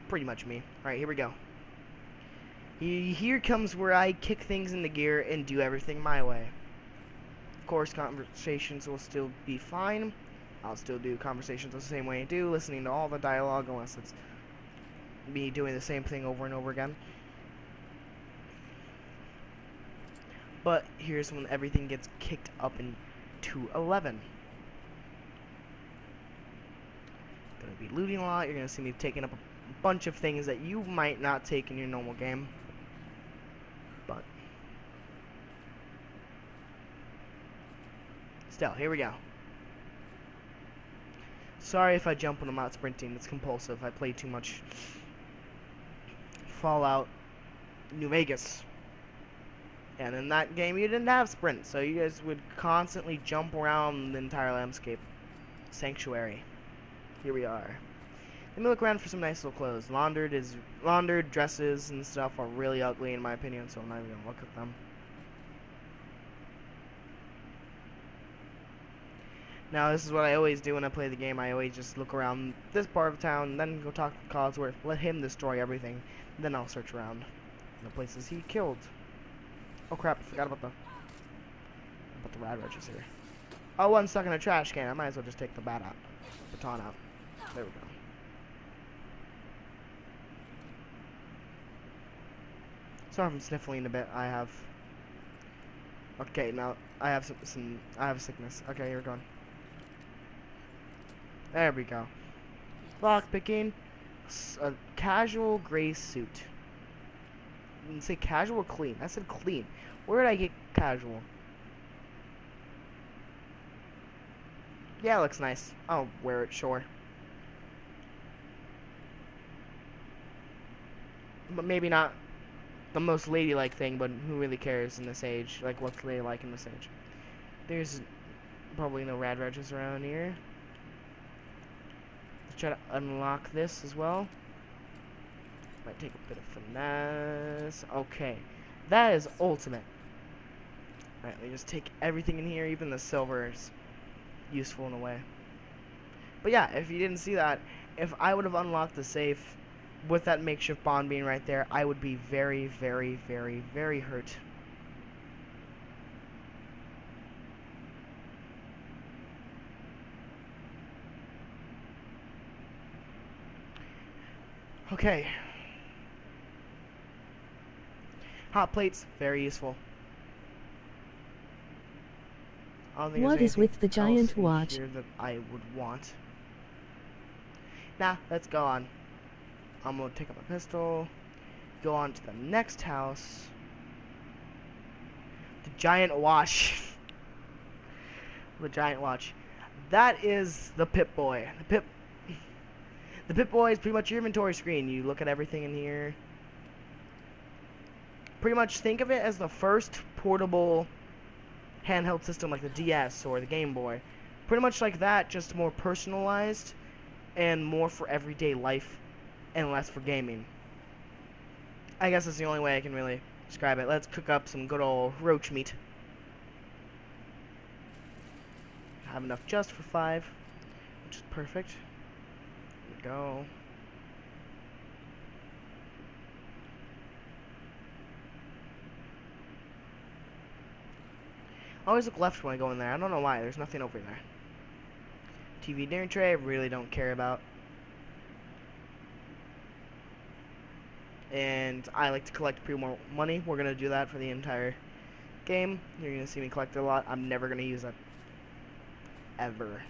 Pretty much me. Alright, here we go. Here comes where I kick things into gear and do everything my way. Of course, conversations will still be fine. I'll still do conversations the same way I do, listening to all the dialogue unless it's me doing the same thing over and over again. But here's when everything gets kicked up into 11. Gonna be looting a lot. You're gonna see me taking up a bunch of things that you might not take in your normal game. But still, here we go. Sorry if I jump when I'm out sprinting. It's compulsive. I play too much Fallout New Vegas. And in that game, you didn't have sprint, so you guys would constantly jump around the entire landscape. Sanctuary. Here we are. Let me look around for some nice little clothes. Laundered dresses and stuff are really ugly in my opinion, so I'm not even gonna look at them. Now, this is what I always do when I play the game. I always just look around this part of town, then go talk to Codsworth, let him destroy everything, then I'll search around the places he killed. Oh crap, I forgot about the rad roaches here. Oh, one's stuck in a trash can. I might as well just take the baton out. There we go. Sorry if I'm sniffling a bit. I have... Okay, now I have I have sickness. Okay, here we're going. There we go. Lock picking. A casual gray suit. Didn't say casual or clean. I said clean. Where did I get casual? Yeah, it looks nice. I'll wear it, sure. But maybe not the most ladylike thing, but who really cares in this age? Like, what's ladylike in this age? There's probably no rad roaches around here. Let's try to unlock this as well. Might take a bit of finesse. Okay. That is ultimate. Alright, let me just take everything in here, even the silver is useful in a way. But yeah, if you didn't see that, if I would have unlocked the safe with that makeshift bond being right there, I would be very, very, very, very hurt. Okay. Hot plates, very useful. I don't think What there's is with anything the giant else in watch? here that I would want. Nah, let's go on. I'm gonna take up a pistol, go on to the next house. The giant watch. The giant watch. That is the Pip-Boy. The Pip-Boy is pretty much your inventory screen. You look at everything in here. Pretty much think of it as the first portable handheld system like the DS or the Game Boy. Pretty much like that, just more personalized and more for everyday life and less for gaming. I guess that's the only way I can really describe it. Let's cook up some good old roach meat. Have enough just for 5, which is perfect. There we go. I always look left when I go in there. I don't know why. There's nothing over there. TV dinner tray, I really don't care about. And I like to collect pre-more money. We're gonna do that for the entire game. You're gonna see me collect a lot. I'm never gonna use that ever.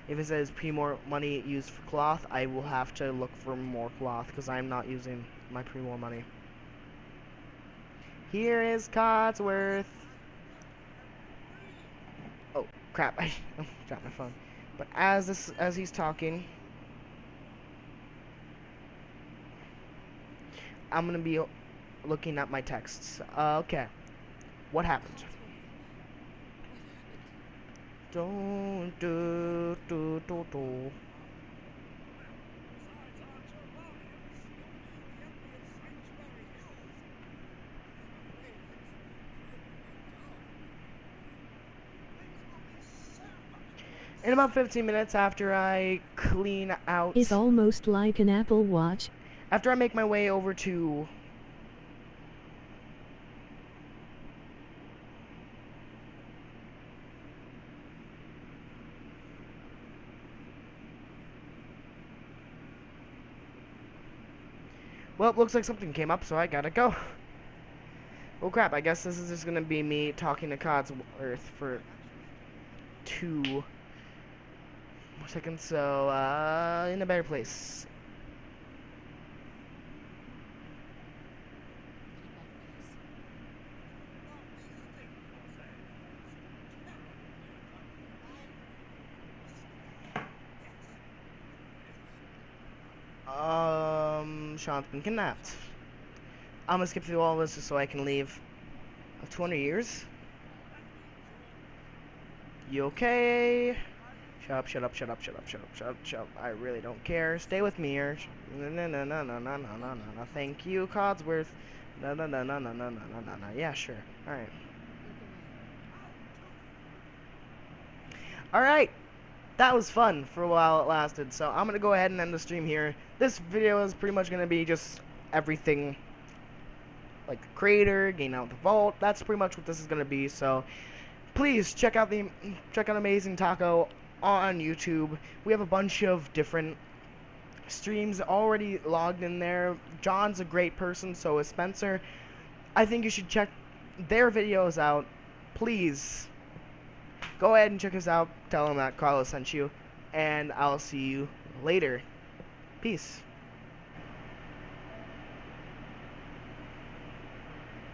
If it says pre-more money used for cloth, I will have to look for more cloth because I'm not using my pre-more money. Here is Codsworth. Oh crap! I dropped my phone. But as he's talking, I'm gonna be looking at my texts. Okay, what happened? Don't do do do do. In about 15 minutes after I clean out, It's almost like an Apple Watch. after I make my way over to well, it looks like something came up, so I gotta go. Oh crap, I guess this is just gonna be me talking to Codsworth for 2 more seconds, so, in a better place. Sean's been kidnapped. I'm gonna skip through all this just so I can leave. 200 years? You okay? Shut up, shut up, shut up, shut up, shut up, shut up, shut up. I really don't care. Stay with me here. No, no, no, no, no, no, no, no, no, no. Thank you, Codsworth. No, no, no, no, no, no, no, no, no, no. Yeah, sure. Alright. Alright. That was fun for a while it lasted. So I'm going to go ahead and end the stream here. This video is pretty much going to be just everything. Like the creator, getting out the vault. That's pretty much what this is going to be. So please check out Amazing Taco on YouTube. We have a bunch of different streams already logged in there. John's a great person, so is Spencer. I think you should check their videos out. Please go ahead and check us out. Tell them that Carlos sent you, and I'll see you later. Peace.